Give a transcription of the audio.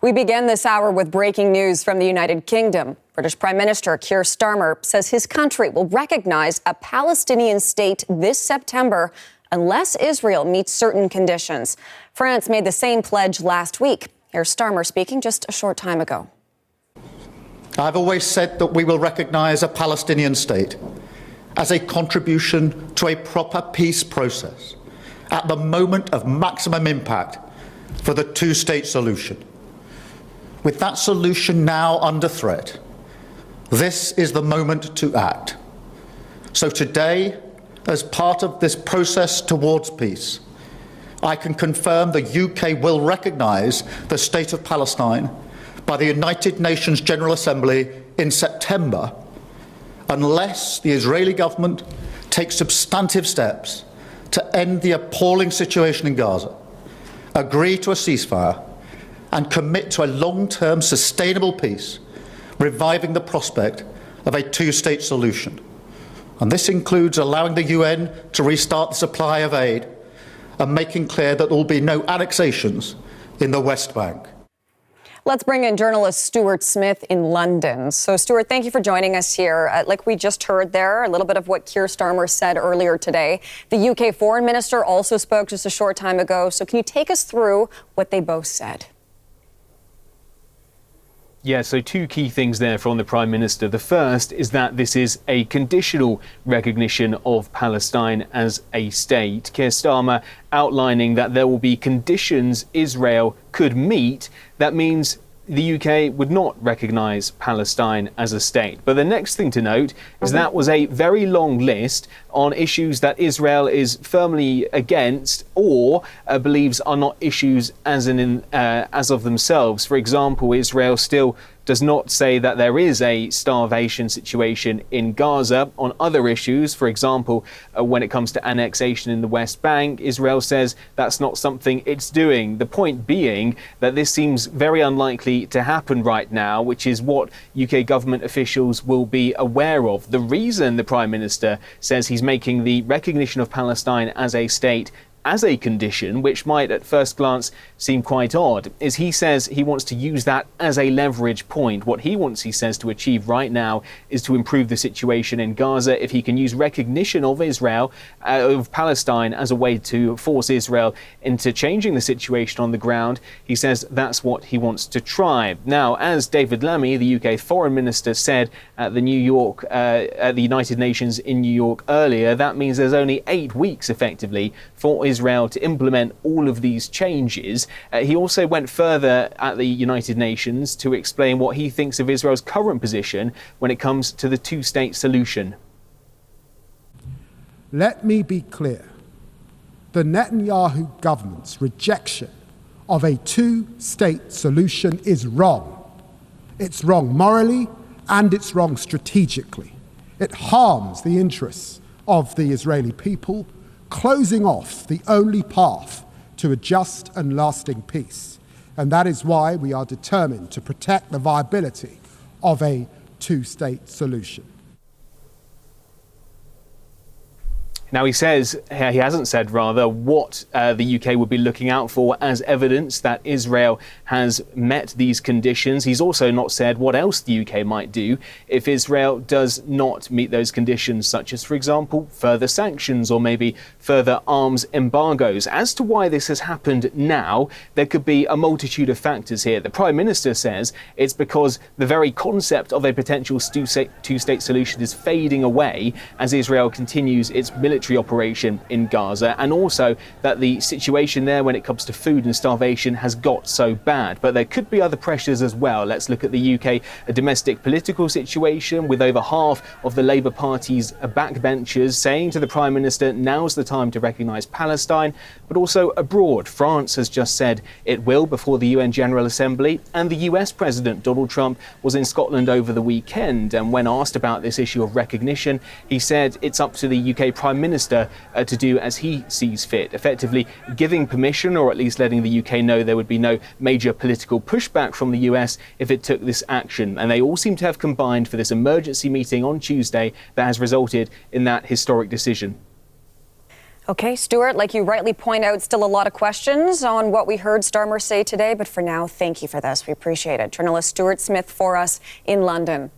We begin this hour with breaking news from the United Kingdom. British Prime Minister Keir Starmer says his country will recognize a Palestinian state this September unless Israel meets certain conditions. France made the same pledge last week. Here's Starmer speaking just a short time ago. I've always said that we will recognize a Palestinian state as a contribution to a proper peace process at the moment of maximum impact for the two-state solution. With that solution now under threat, this is the moment to act. So today, as part of this process towards peace, I can confirm the UK will recognise the State of Palestine by the United Nations General Assembly in September, unless the Israeli government takes substantive steps to end the appalling situation in Gaza, agree to a ceasefire, and commit to a long-term sustainable peace, reviving the prospect of a two-state solution. And this includes allowing the UN to restart the supply of aid and making clear that there will be no annexations in the West Bank. Let's bring in journalist Stuart Smith in London. So, Stuart, thank you for joining us here. Like we just heard there, a little bit of what Keir Starmer said earlier today. The UK Foreign Minister also spoke just a short time ago. So can you take us through what they both said? Yeah, so two key things there from the Prime Minister. The first is that this is a conditional recognition of Palestine as a state. Keir Starmer outlining that there will be conditions Israel could meet. That means the UK would not recognise Palestine as a state. But the next thing to note is that was a very long list on issues that Israel is firmly against or believes are not issues as of themselves. For example, Israel still does not say that there is a starvation situation in Gaza. On other issues, for example, when it comes to annexation in the West Bank, Israel says that's not something it's doing. The point being that this seems very unlikely to happen right now, which is what UK government officials will be aware of. The reason the Prime Minister says he's making the recognition of Palestine as a state as a condition, which might at first glance seem quite odd, is he says he wants to use that as a leverage point. What he wants, he says, to achieve right now is to improve the situation in Gaza. If he can use recognition of Israel, of Palestine, as a way to force Israel into changing the situation on the ground, he says that's what he wants to try. Now, as David Lammy, the UK Foreign Minister, said at the United Nations in New York earlier, that means there's only 8 weeks effectively for Israel to implement all of these changes. He also went further at the United Nations to explain what he thinks of Israel's current position when it comes to the two-state solution. Let me be clear. The Netanyahu government's rejection of a two-state solution is wrong. It's wrong morally and it's wrong strategically. It harms the interests of the Israeli people, closing off the only path to a just and lasting peace. And that is why we are determined to protect the viability of a two-state solution. Now, he hasn't said what the UK would be looking out for as evidence that Israel has met these conditions. He's also not said what else the UK might do if Israel does not meet those conditions, such as, for example, further sanctions or maybe further arms embargoes. As to why this has happened now, there could be a multitude of factors here. The Prime Minister says it's because the very concept of a potential two-state solution is fading away as Israel continues its military operation in Gaza, and also that the situation there when it comes to food and starvation has got so bad. But there could be other pressures as well. Let's look at the UK, a domestic political situation with over half of the Labour Party's backbenchers saying to the Prime Minister, now's the time to recognise Palestine, but also abroad. France has just said it will before the UN General Assembly, and the US President Donald Trump was in Scotland over the weekend, and when asked about this issue of recognition, he said it's up to the UK Prime Minister to do as he sees fit, effectively giving permission, or at least letting the UK know there would be no major political pushback from the US if it took this action. And they all seem to have combined for this emergency meeting on Tuesday that has resulted in that historic decision. Okay, Stuart, like you rightly point out, still a lot of questions on what we heard Starmer say today. But for now, thank you for this. We appreciate it. Journalist Stuart Smith for us in London.